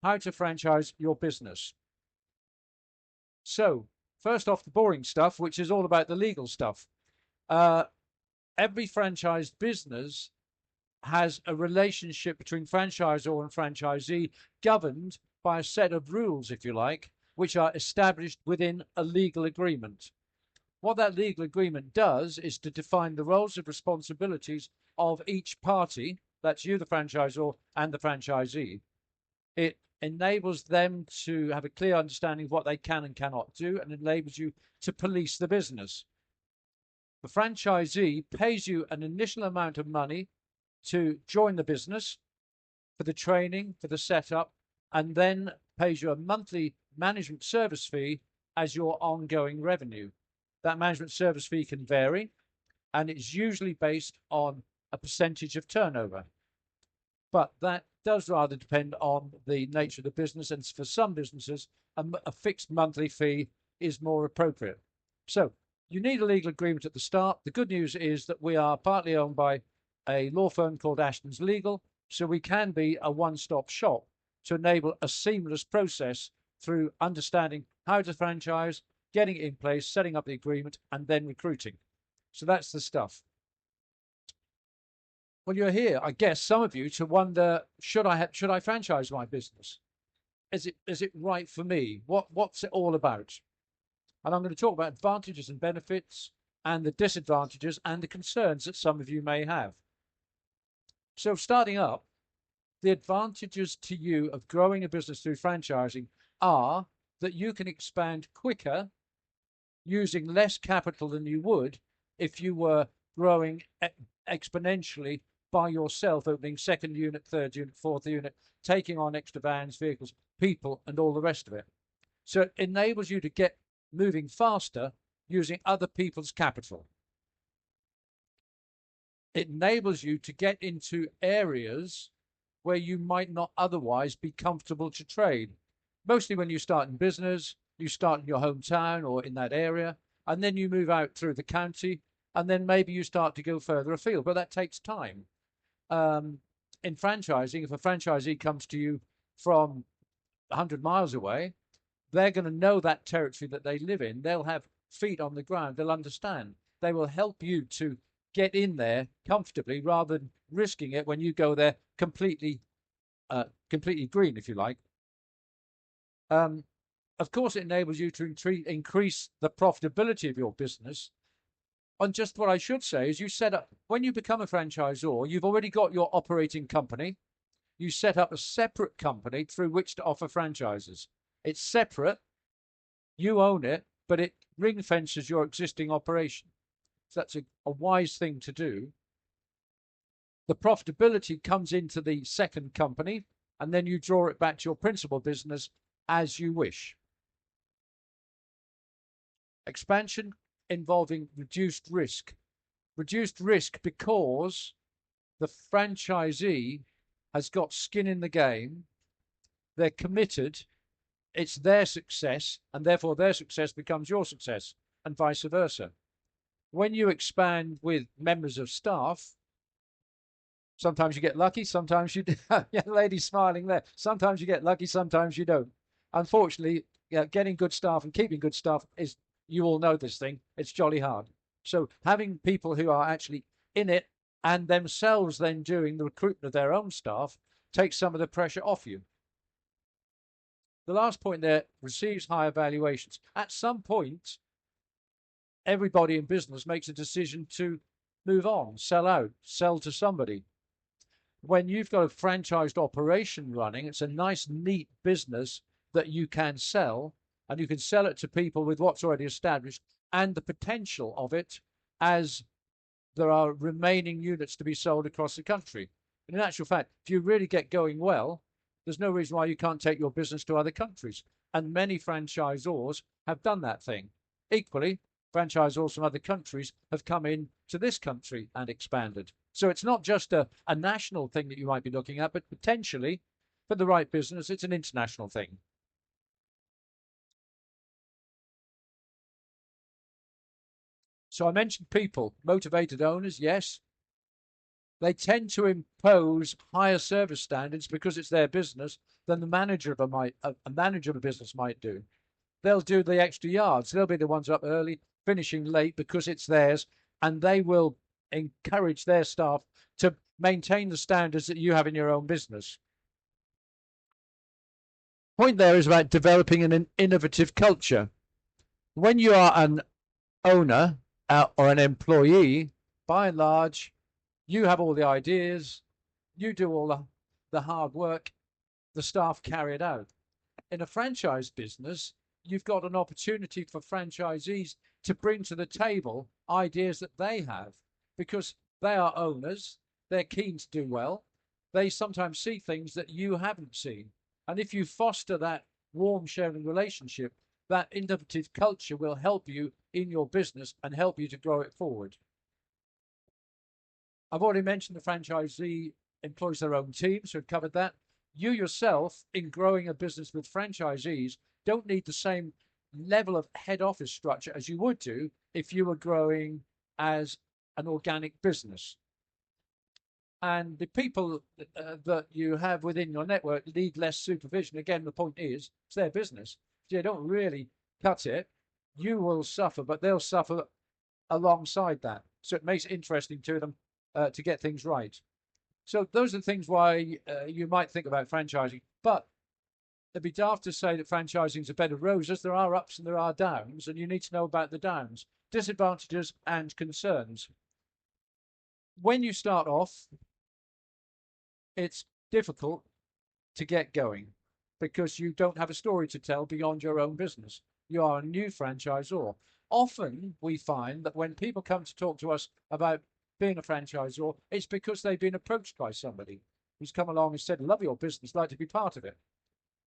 how to franchise your business. So, first off, the boring stuff, which is all about the legal stuff. Every franchised business has a relationship between franchisor and franchisee governed by a set of rules, if you like, which are established within a legal agreement. What that legal agreement does is to define the roles and responsibilities of each party. That's you, the franchisor, and the franchisee. It enables them to have a clear understanding of what they can and cannot do, and enables you to police the business. The franchisee pays you an initial amount of money to join the business for the training, for the setup, and then pays you a monthly management service fee as your ongoing revenue. That management service fee can vary, and it's usually based on a percentage of turnover. But that does rather depend on the nature of the business, and for some businesses, a fixed monthly fee is more appropriate. So you need a legal agreement at the start. The good news is that we are partly owned by a law firm called Ashtons Legal, so we can be a one-stop shop to enable a seamless process through understanding how to franchise, getting it in place, setting up the agreement, and then recruiting. So that's the stuff. Well, you're here, I guess, some of you to wonder, should I franchise my business? Is it right for me? What's it all about? And I'm going to talk about advantages and benefits and the disadvantages and the concerns that some of you may have. So starting up, the advantages to you of growing a business through franchising are that you can expand quicker using less capital than you would if you were growing exponentially by yourself, opening second unit, third unit, fourth unit, taking on extra vans, vehicles, people, and all the rest of it. So it enables you to get moving faster using other people's capital. It enables you to get into areas where you might not otherwise be comfortable to trade. Mostly when you start in business, you start in your hometown or in that area, and then you move out through the county, and then maybe you start to go further afield, but that takes time. In franchising, if a franchisee comes to you from 100 miles away, they're going to know that territory that they live in. They'll have feet on the ground. They'll understand. They will help you to get in there comfortably rather than risking it when you go there completely green, if you like. Of course, it enables you to increase the profitability of your business. And just what I should say is you set up, when you become a franchisor, you've already got your operating company. You set up a separate company through which to offer franchises. It's separate, you own it, but it ring fences your existing operation. So that's a wise thing to do. The profitability comes into the second company, and then you draw it back to your principal business as you wish. Expansion involving reduced risk. Reduced risk because the franchisee has got skin in the game. They're committed. It's their success, and therefore their success becomes your success, and vice versa. When you expand with members of staff, sometimes you get lucky, sometimes you yeah, lady smiling there. Sometimes you get lucky, sometimes you don't. Unfortunately, getting good staff and keeping good staff is, you all know this thing, it's jolly hard. So having people who are actually in it and themselves then doing the recruitment of their own staff takes some of the pressure off you. The last point there, receives higher valuations. At some point, everybody in business makes a decision to move on, sell out, sell to somebody. When you've got a franchised operation running, it's a nice, neat business that you can sell, and you can sell it to people with what's already established and the potential of it as there are remaining units to be sold across the country. And in actual fact, if you really get going well, there's no reason why you can't take your business to other countries. And many franchisors have done that thing. Equally, franchisors from other countries have come in to this country and expanded. So it's not just a national thing that you might be looking at, but potentially, for the right business, it's an international thing. So I mentioned people, motivated owners, yes. They tend to impose higher service standards because it's their business than the manager of a manager of a business might do. They'll do the extra yards. They'll be the ones up early, finishing late because it's theirs, and they will encourage their staff to maintain the standards that you have in your own business. Point there is about developing an innovative culture. When you are an owner or an employee, by and large, you have all the ideas, you do all the hard work, the staff carry it out. In a franchise business, you've got an opportunity for franchisees to bring to the table ideas that they have because they are owners, they're keen to do well, they sometimes see things that you haven't seen. And if you foster that warm sharing relationship, that innovative culture will help you in your business and help you to grow it forward. I've already mentioned the franchisee employs their own team, so we've covered that. You yourself, in growing a business with franchisees, don't need the same level of head office structure as you would do if you were growing as an organic business. And the people that you have within your network need less supervision. Again, the point is, it's their business. So you don't really cut it. You will suffer, but they'll suffer alongside that. So it makes it interesting to them to get things right. So those are the things why you might think about franchising. But it'd be daft to say that franchising is a bed of roses. There are ups and there are downs, and you need to know about the downs, disadvantages and concerns. When you start off, it's difficult to get going because you don't have a story to tell beyond your own business. You are a new franchisor. Often we find that when people come to talk to us about being a franchisor, it's because they've been approached by somebody who's come along and said, love your business, like to be part of it.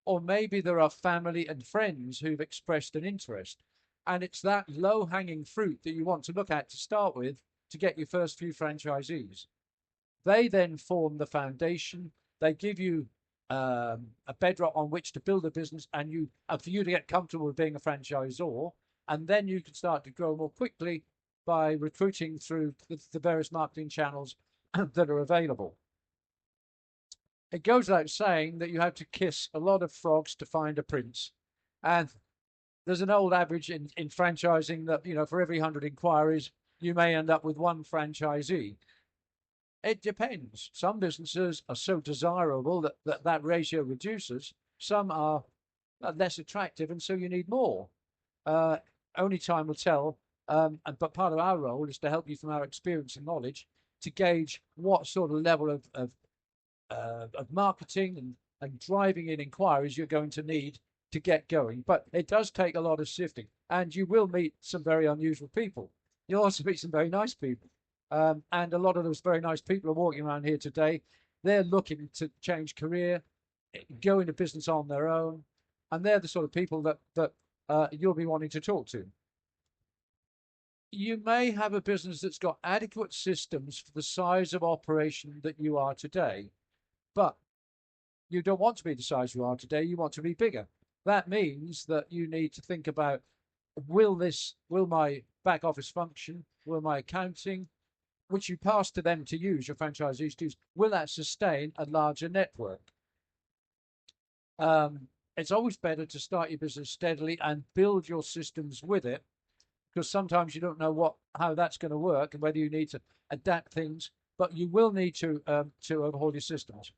Or maybe there are family and friends who've expressed an interest. And it's that low-hanging fruit that you want to look at to start with to get your first few franchisees. They then form the foundation. They give you a bedrock on which to build a business and for you to get comfortable with being a franchisor. And then you can start to grow more quickly by recruiting through the various marketing channels that are available. It goes without saying that you have to kiss a lot of frogs to find a prince. And there's an old adage in franchising that, for every 100 inquiries, you may end up with one franchisee. It depends. Some businesses are so desirable that ratio reduces. Some are less attractive, and so you need more. Only time will tell. But part of our role is to help you from our experience and knowledge to gauge what sort of level of marketing and driving in inquiries you're going to need to get going. But it does take a lot of sifting, and you will meet some very unusual people. You'll also meet some very nice people. And a lot of those very nice people are walking around here today. They're looking to change career, go into business on their own, and they're the sort of people that you'll be wanting to talk to. You may have a business that's got adequate systems for the size of operation that you are today, but you don't want to be the size you are today. You want to be bigger. That means that you need to think about, will my back office function, will my accounting, which you pass to them to use, your franchisees to use, will that sustain a larger network? It's always better to start your business steadily and build your systems with it, because sometimes you don't know how that's going to work and whether you need to adapt things, but you will need to overhaul your systems.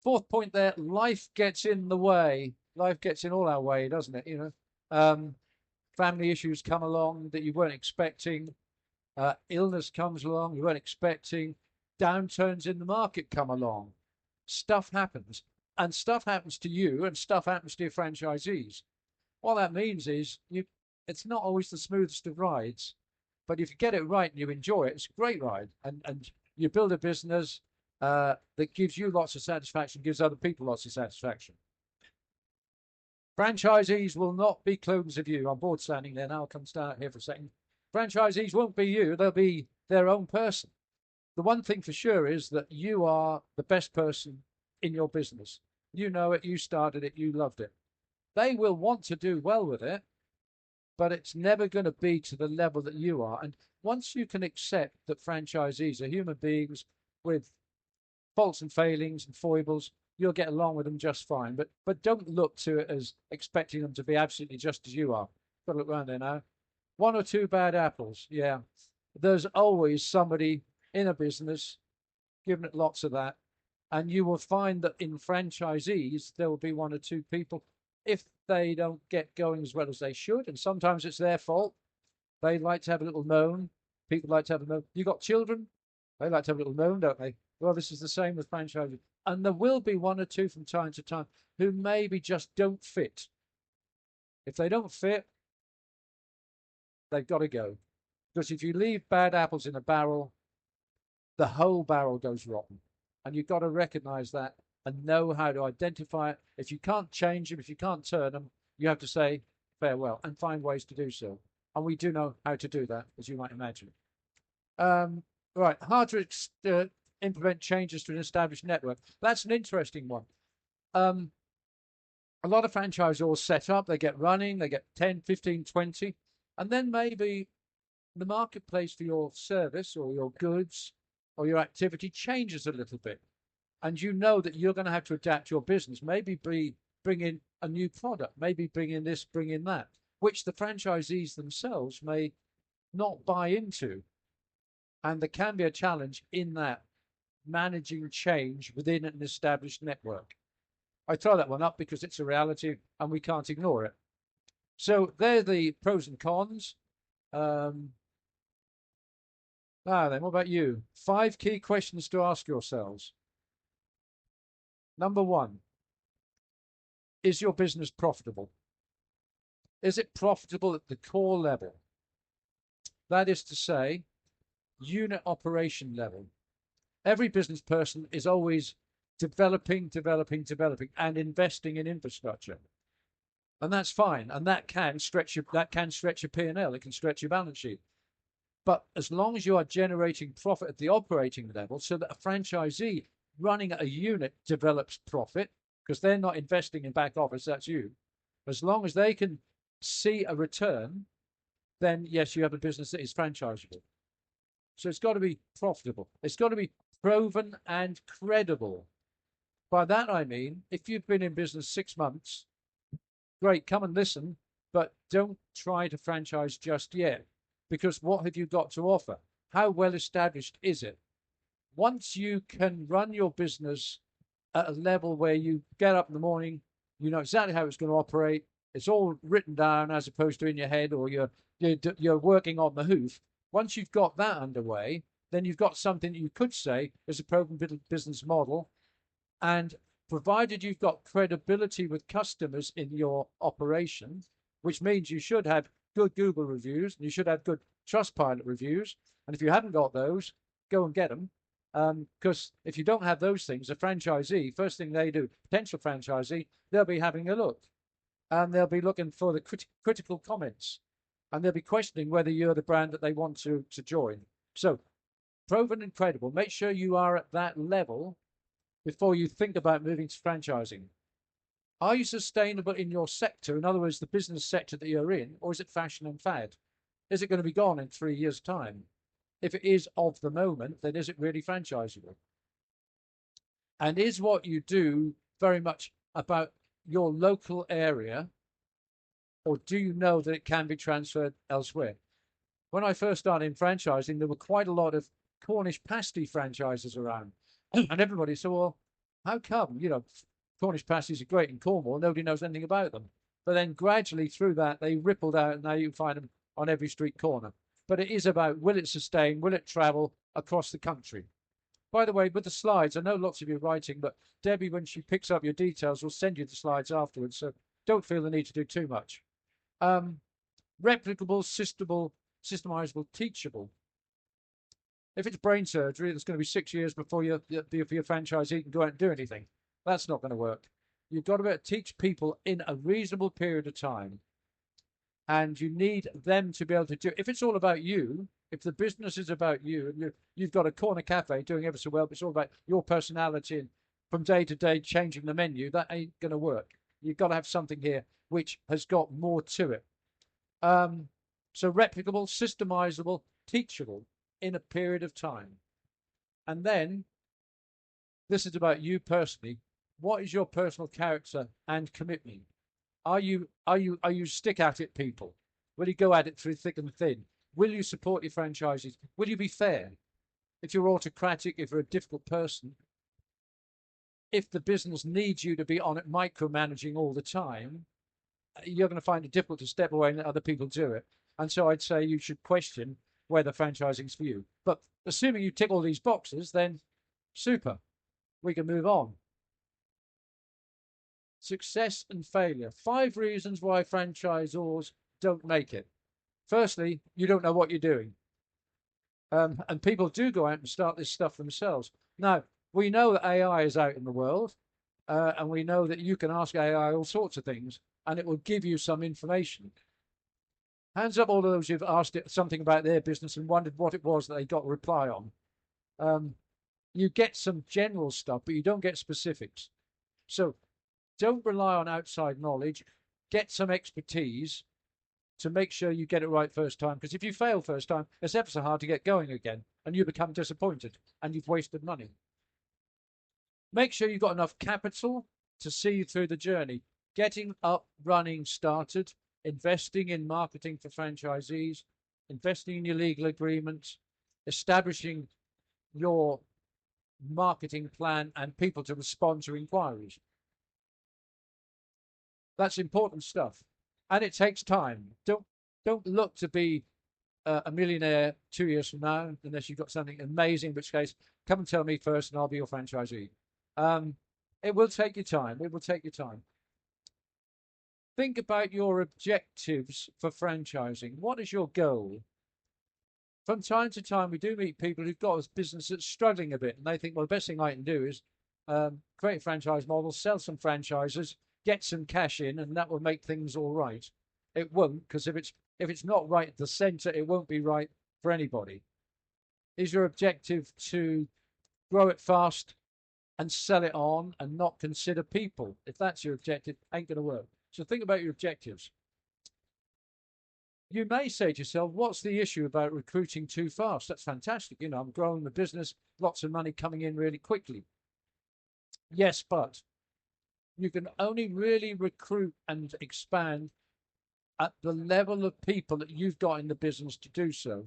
Fourth point there, life gets in the way. Life gets in all our way, doesn't it? Family issues come along that you weren't expecting. Illness comes along you weren't expecting. Downturns in the market come along. Stuff happens. And stuff happens to you and stuff happens to your franchisees. What that means is it's not always the smoothest of rides, but if you get it right and you enjoy it, it's a great ride. And you build a business that gives you lots of satisfaction, gives other people lots of satisfaction. Franchisees will not be clones of you. I'm bored standing there now. I'll come stand out here for a second. Franchisees won't be you. They'll be their own person. The one thing for sure is that you are the best person in your business. You know it. You started it. You loved it. They will want to do well with it, but it's never going to be to the level that you are. And once you can accept that franchisees are human beings with faults and failings and foibles, you'll get along with them just fine. But don't look to it as expecting them to be absolutely just as you are. Got to look around there now. One or two bad apples, yeah. There's always somebody in a business giving it lots of that. And you will find that in franchisees, there will be one or two people, if they don't get going as well as they should, and sometimes it's their fault. They like to have a little moan. People like to have a moan. You got children? They like to have a little moan, don't they? Well, this is the same with franchises. And there will be one or two from time to time who maybe just don't fit. If they don't fit, they've got to go. Because if you leave bad apples in a barrel, the whole barrel goes rotten. And you've got to recognize that and know how to identify it. If you can't change them, if you can't turn them, you have to say farewell and find ways to do so. And we do know how to do that, as you might imagine. Right, hard to implement changes to an established network. That's an interesting one. A lot of franchisors set up, they get running, they get 10, 15, 20, and then maybe the marketplace for your service or your goods or your activity changes a little bit. And you know that you're going to have to adapt your business, maybe bring in a new product, maybe bring in this, bring in that, which the franchisees themselves may not buy into. And there can be a challenge in that, managing change within an established network. I throw that one up because it's a reality and we can't ignore it. So they're the pros and cons. Then what about you? 5 key questions to ask yourselves. Number 1, is your business profitable? Is it profitable at the core level? That is to say, unit operation level. Every business person is always developing, and investing in infrastructure. And that's fine. And that can stretch your P&L. It can stretch your balance sheet. But as long as you are generating profit at the operating level, so that a franchisee running a unit develops profit, because they're not investing in back office, that's you. As long as they can see a return, then yes, you have a business that is franchisable. So it's got to be profitable. It's got to be proven and credible. By that I mean, if you've been in business 6 months, great, come and listen, but don't try to franchise just yet, because what have you got to offer? How well established is it? Once you can run your business at a level where you get up in the morning, you know exactly how it's going to operate, it's all written down as opposed to in your head, or you're working on the hoof. Once you've got that underway, then you've got something that you could say is a proven business model. And provided you've got credibility with customers in your operation, which means you should have good Google reviews and you should have good Trustpilot reviews. And if you haven't got those, go and get them. Because if you don't have those things, a franchisee, first thing they do, potential franchisee, they'll be having a look. And they'll be looking for the critical comments. And they'll be questioning whether you're the brand that they want to join. So, proven and credible. Make sure you are at that level before you think about moving to franchising. Are you sustainable in your sector? In other words, the business sector that you're in, or is it fashion and fad? Is it going to be gone in 3 years' time? If it is of the moment, then is it really franchisable? And is what you do very much about your local area, or do you know that it can be transferred elsewhere? When I first started in franchising, there were quite a lot of Cornish pasty franchises around. And everybody said, well, how come? You know, Cornish pasties are great in Cornwall. Nobody knows anything about them. But then gradually through that, they rippled out, and now you can find them on every street corner. But it is about, will it sustain? Will it travel across the country? By the way, with the slides, I know lots of you are writing, but Debbie, when she picks up your details, will send you the slides afterwards. So don't feel the need to do too much. Replicable, systemizable, teachable. If it's brain surgery, it's going to be 6 years before your franchisee can go out and do anything. That's not going to work. You've got to be able to teach people in a reasonable period of time. And you need them to be able to do it. If it's all about you, if the business is about you, and you've got a corner cafe doing ever so well, but it's all about your personality and from day to day changing the menu, that ain't going to work. You've got to have something here which has got more to it. So replicable, systemizable, teachable in a period of time. And then This is about you personally. What is your personal character and commitment? Are you stick at it people? Will you go at it through thick and thin? Will you support your franchises? Will you be fair? If you're autocratic, if you're a difficult person, if the business needs you to be on it micromanaging all the time, you're going to find it difficult to step away and let other people do it. And so I'd say you should question whether franchising's for you. But assuming you tick all these boxes, then super, we can move on. Success and failure. 5 reasons why franchisors don't make it. Firstly, you don't know what you're doing. And people do go out and start this stuff themselves. Now, we know that AI is out in the world, and we know that you can ask AI all sorts of things, and it will give you some information. Hands up all of those who've asked it something about their business and wondered what it was that they got a reply on. You get some general stuff, but you don't get specifics. So don't rely on outside knowledge. Get some expertise to make sure you get it right first time. Because if you fail first time, it's ever so hard to get going again, and you become disappointed and you've wasted money. Make sure you've got enough capital to see you through the journey. Getting up, running, started, investing in marketing for franchisees, investing in your legal agreements, establishing your marketing plan and people to respond to inquiries. That's important stuff. And it takes time. Don't look to be a millionaire 2 years from now, unless you've got something amazing, in which case, come and tell me first and I'll be your franchisee. It will take you time. It will take you time. Think about your objectives for franchising. What is your goal? From time to time, we do meet people who've got a business that's struggling a bit, and they think, well, the best thing I can do is create a franchise model, sell some franchises, get some cash in, and that will make things all right. It won't, because if it's not right at the center, it won't be right for anybody. Is your objective to grow it fast and sell it on and not consider people? If that's your objective, ain't going to work. So think about your objectives. You may say to yourself, what's the issue about recruiting too fast? That's fantastic. You know, I'm growing the business, lots of money coming in really quickly. Yes, but you can only really recruit and expand at the level of people that you've got in the business to do so,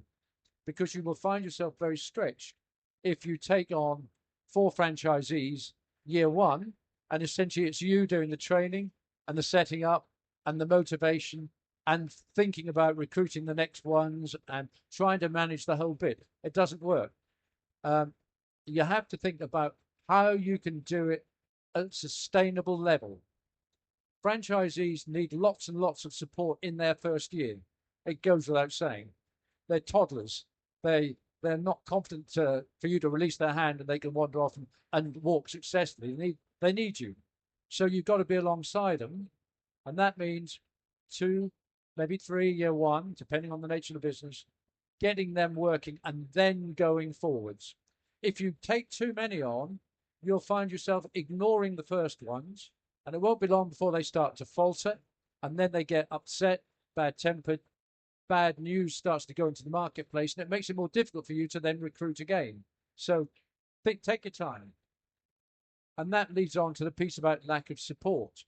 because you will find yourself very stretched if you take on 4 franchisees year one, and essentially it's you doing the training and the setting up and the motivation and thinking about recruiting the next ones and trying to manage the whole bit. It doesn't work. You have to think about how you can do it at a sustainable level. Franchisees need lots and lots of support in their first year. It goes without saying. They're toddlers. They're not confident for you to release their hand and they can wander off and walk successfully. They need you. So you've got to be alongside them. And that means 2, maybe 3, year one, depending on the nature of the business, getting them working and then going forwards. If you take too many on, you'll find yourself ignoring the first ones, and it won't be long before they start to falter, and then they get upset, bad-tempered, bad news starts to go into the marketplace, and it makes it more difficult for you to then recruit again. So take your time. And that leads on to the piece about lack of support.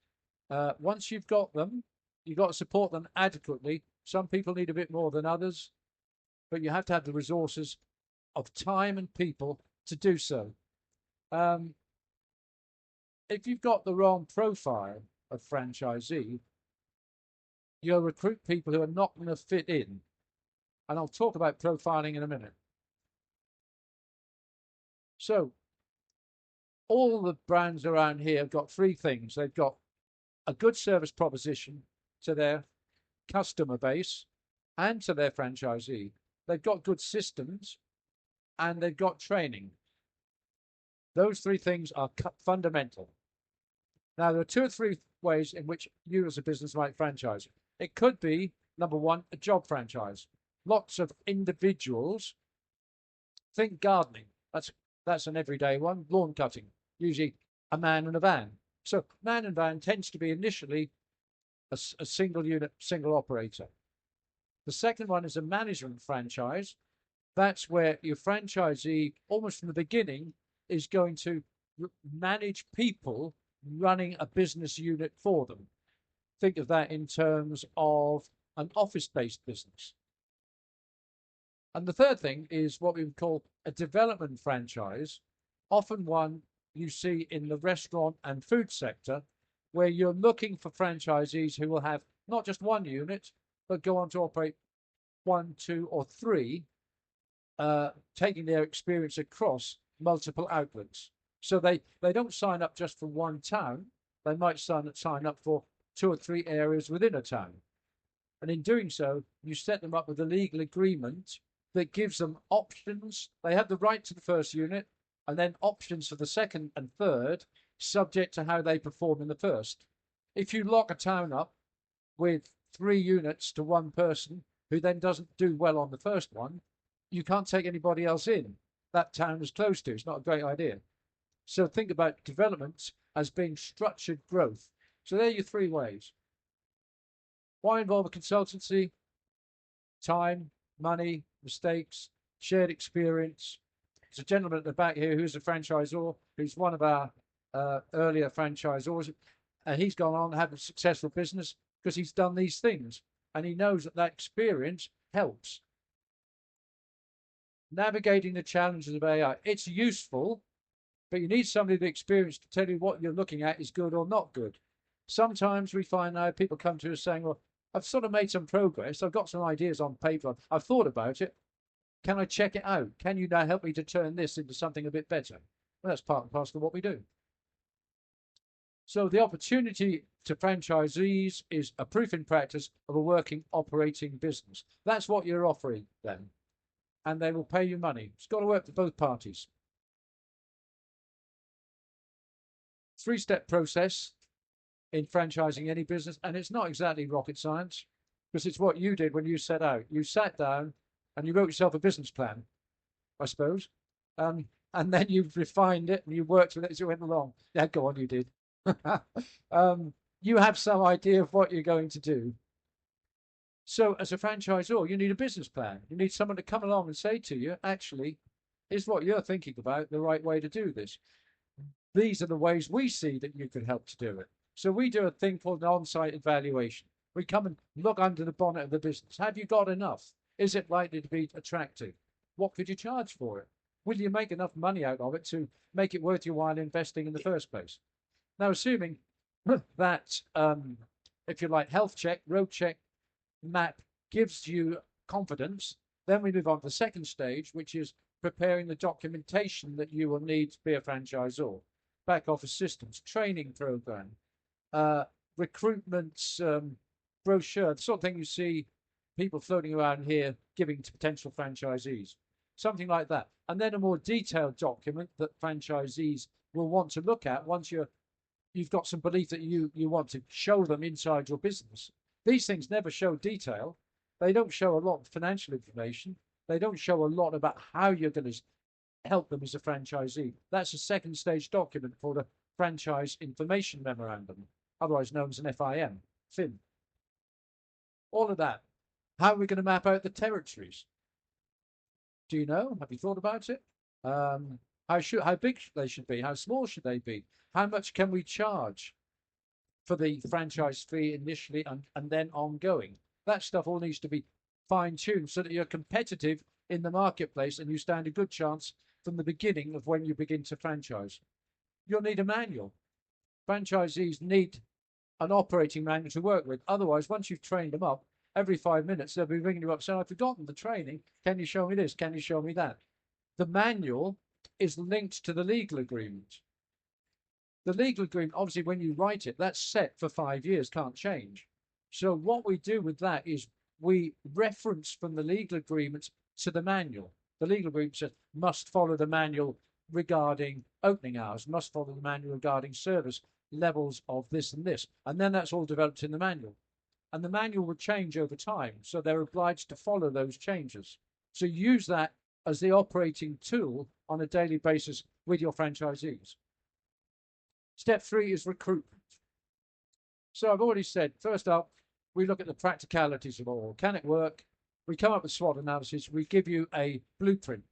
Once you've got them, you've got to support them adequately. Some people need a bit more than others, but you have to have the resources of time and people to do so. If you've got the wrong profile of franchisee, you'll recruit people who are not going to fit in. And I'll talk about profiling in a minute. So all the brands around here have got 3 things. They've got a good service proposition to their customer base and to their franchisee. They've got good systems and they've got training. Those 3 things are fundamental. Now, there are 2 or 3 ways in which you as a business might franchise. It could be, number 1, a job franchise. Lots of individuals. Think gardening. That's an everyday one. Lawn cutting. Usually a man and a van. So man and van tends to be initially a single unit, single operator. The second one is a management franchise. That's where your franchisee, almost from the beginning, is going to manage people running a business unit for them. Think of that in terms of an office-based business. And the third thing is what we would call a development franchise, often one you see in the restaurant and food sector, where you're looking for franchisees who will have not just one unit, but go on to operate one, two, or three, taking their experience across multiple outlets. So they don't sign up just for one town. They might sign up for 2 or 3 areas within a town. And in doing so, you set them up with a legal agreement that gives them options. They have the right to the first unit and then options for the second and third, subject to how they perform in the first. If you lock a town up with 3 units to one person who then doesn't do well on the first one, you can't take anybody else in. That town is closed to. It's not a great idea. So think about development as being structured growth. So there are your 3 ways. Why involve a consultancy? Time, money, mistakes, shared experience. There's a gentleman at the back here who's a franchisor, who's one of our earlier franchisors, and he's gone on to have a successful business because he's done these things, and he knows that that experience helps. Navigating the challenges of AI. It's useful, but you need somebody with experience to tell you what you're looking at is good or not good. Sometimes we find now people come to us saying, well, I've sort of made some progress. I've got some ideas on paper. I've thought about it. Can I check it out? Can you now help me to turn this into something a bit better? Well, that's part and parcel of what we do. So the opportunity to franchisees is a proof in practice of a working, operating business. That's what you're offering them. And they will pay you money. It's got to work for both parties. 3-step process in franchising any business, and it's not exactly rocket science, because it's what you did when you set out. You sat down and you wrote yourself a business plan, I suppose, and then you refined it and you worked with it as you went along. Yeah, go on, you did. You have some idea of what you're going to do. So as a franchisor, you need a business plan. You need someone to come along and say to you, actually, is what you're thinking about the right way to do this? These are the ways we see that you could help to do it. So we do a thing called an on-site evaluation. We come and look under the bonnet of the business. Have you got enough? Is it likely to be attractive? What could you charge for it? Will you make enough money out of it to make it worth your while investing in the first place? Now, assuming that, if you like, health check, road check, map gives you confidence, then we move on to the second stage, which is preparing the documentation that you will need to be a franchisor. Back office systems, training program, recruitment brochure, the sort of thing you see people floating around here giving to potential franchisees, something like that. And then a more detailed document that franchisees will want to look at once you've got some belief that you want to show them inside your business. These things never show detail. They don't show a lot of financial information. They don't show a lot about how you're going to help them as a franchisee. That's a second stage document called a franchise information memorandum, otherwise known as an FIM. All of that. How are we going to map out the territories? Do you know? Have you thought about it? How big they should be? How small should they be? How much can we charge for the franchise fee initially and then ongoing? That stuff all needs to be fine-tuned so that you're competitive in the marketplace and you stand a good chance from the beginning of when you begin to franchise. You'll need a manual. Franchisees need an operating manual to work with. Otherwise, once you've trained them up, every 5 minutes they'll be ringing you up saying, I've forgotten the training. Can you show me this? Can you show me that? The manual is linked to the legal agreement. The legal agreement, obviously, when you write it, that's set for 5 years, can't change. So what we do with that is we reference from the legal agreement to the manual. The legal agreement says must follow the manual regarding opening hours, must follow the manual regarding service levels of this and this. And then that's all developed in the manual. And the manual will change over time. So they're obliged to follow those changes. So use that as the operating tool on a daily basis with your franchisees. Step 3 is recruitment. So I've already said, first up, we look at the practicalities of all. Can it work? We come up with SWOT analysis. We give you a blueprint.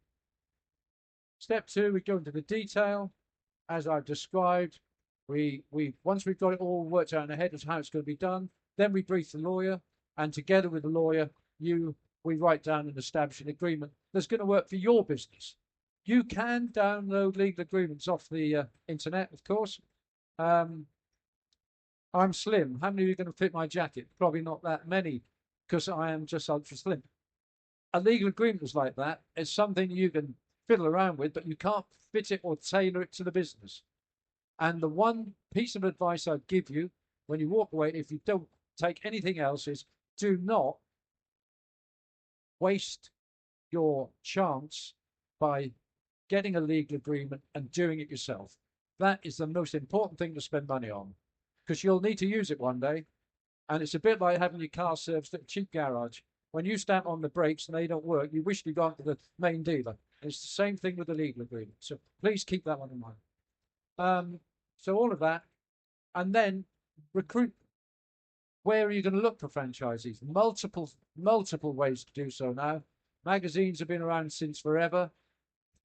Step 2, we go into the detail as I've described. We once we've got it all worked out in our head as how it's going to be done, then we brief the lawyer, and together with the lawyer, we write down and establish an agreement that's going to work for your business. You can download legal agreements off the internet, of course. I'm slim. How many of you are going to fit my jacket? Probably not that many, because I am just ultra slim. A legal agreement is like that. It's something you can fiddle around with, but you can't fit it or tailor it to the business. And the one piece of advice I'd give you when you walk away, if you don't take anything else, is do not waste your chance by getting a legal agreement and doing it yourself. That is the most important thing to spend money on, because you'll need to use it one day. And it's a bit like having your car serviced at a cheap garage. When you stamp on the brakes and they don't work, you wish you'd gone to the main dealer. It's the same thing with the legal agreement. So please keep that one in mind. So all of that, and then recruit. Where are you going to look for franchisees? Multiple ways to do so now. Magazines have been around since forever.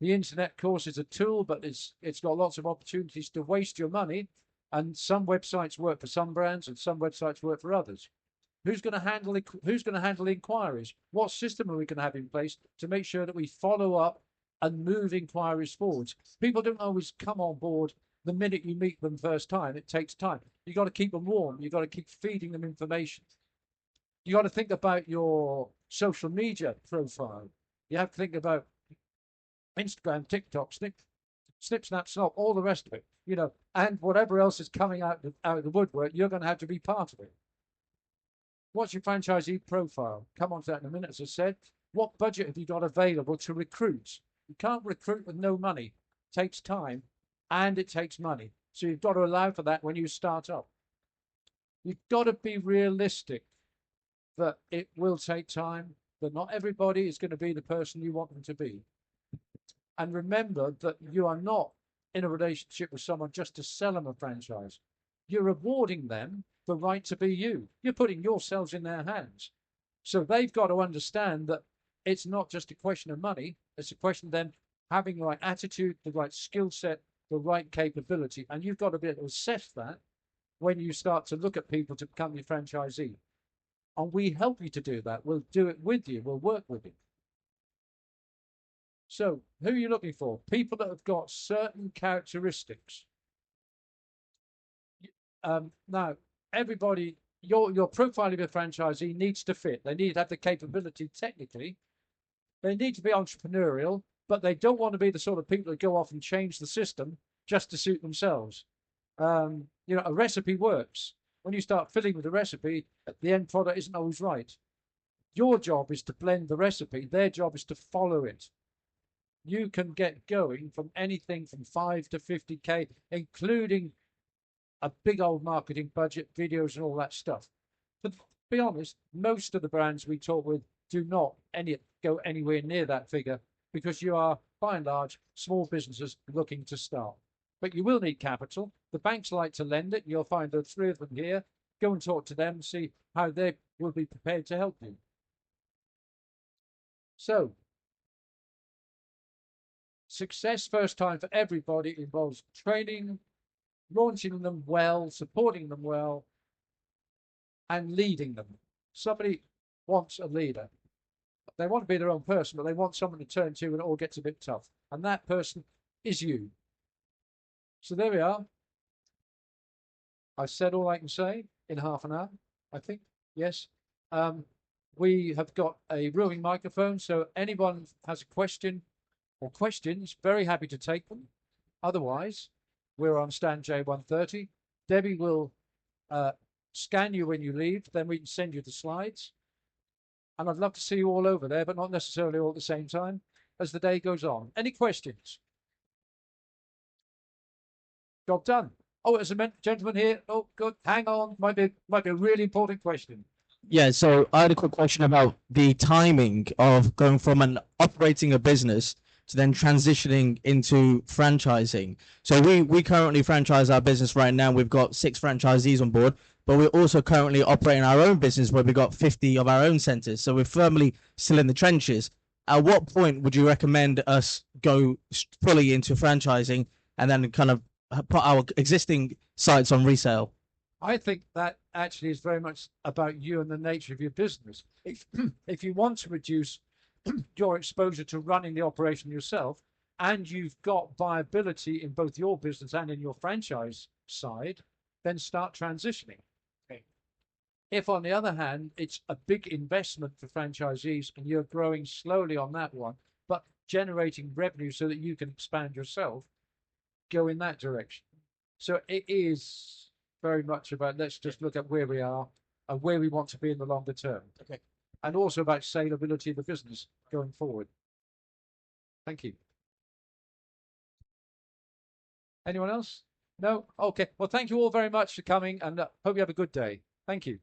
The internet, of course, is a tool, but it's got lots of opportunities to waste your money. And some websites work for some brands, and some websites work for others. Who's going to handle inquiries? What system are we going to have in place to make sure that we follow up and move inquiries forwards? People don't always come on board the minute you meet them first time. It takes time. You got to keep them warm. You got to keep feeding them information. You got to think about your social media profile. You have to think about Instagram, TikTok, snip, snap, snap, all the rest of it. And whatever else is coming out of the woodwork, you're going to have to be part of it. What's your franchisee profile? Come on to that in a minute, as I said. What budget have you got available to recruit? You can't recruit with no money. It takes time and it takes money. So you've got to allow for that when you start up. You've got to be realistic that it will take time, that not everybody is going to be the person you want them to be. And remember that you are not in a relationship with someone just to sell them a franchise. You're rewarding them the right to be you. You're putting yourselves in their hands. So they've got to understand that it's not just a question of money. It's a question of them having the right attitude, the right skill set, the right capability. And you've got to be able to assess that when you start to look at people to become your franchisee. And we help you to do that. We'll do it with you. We'll work with you. So who are you looking for? People that have got certain characteristics. Now, everybody, your profile of your franchisee needs to fit. They need to have the capability technically. They need to be entrepreneurial, but they don't want to be the sort of people that go off and change the system just to suit themselves. A recipe works. When you start fiddling with the recipe, the end product isn't always right. Your job is to blend the recipe. Their job is to follow it. You can get going from anything from 5 to 50K, including a big old marketing budget, videos and all that stuff. But to be honest, most of the brands we talk with do not go anywhere near that figure, because you are, by and large, small businesses looking to start. But you will need capital. The banks like to lend it. You'll find there are 3 of them here. Go and talk to them and see how they will be prepared to help you. So, success first time for everybody involves training, launching them well, supporting them well, and leading them. Somebody wants a leader. They want to be their own person, but they want someone to turn to when it all gets a bit tough. And that person is you. So there we are. I've said all I can say in half an hour, I think. Yes. We have got a roving microphone, so anyone has a question or questions, very happy to take them. Otherwise, we're on stand J130. Debbie will scan you when you leave, then we can send you the slides. And I'd love to see you all over there, but not necessarily all at the same time as the day goes on. Any questions? Job done. Oh, there's a gentleman here. Oh, good. Hang on. Might be a really important question. Yeah, so I had a quick question about the timing of going from operating a business to then transitioning into franchising. So we currently franchise our business right now. We've got 6 franchisees on board, but we're also currently operating our own business where we've got 50 of our own centers. So we're firmly still in the trenches. At what point would you recommend us go fully into franchising and then kind of put our existing sites on resale? I think that actually is very much about you and the nature of your business. If you want to reduce your exposure to running the operation yourself, and you've got viability in both your business and in your franchise side, then start transitioning. Okay. If, on the other hand, it's a big investment for franchisees and you're growing slowly on that one, but generating revenue so that you can expand yourself, go in that direction. So it is very much about let's just look at where we are and where we want to be in the longer term. Okay. And also about saleability of the business going forward. Thank you. Anyone else? No? Okay. Well, thank you all very much for coming and hope you have a good day. Thank you.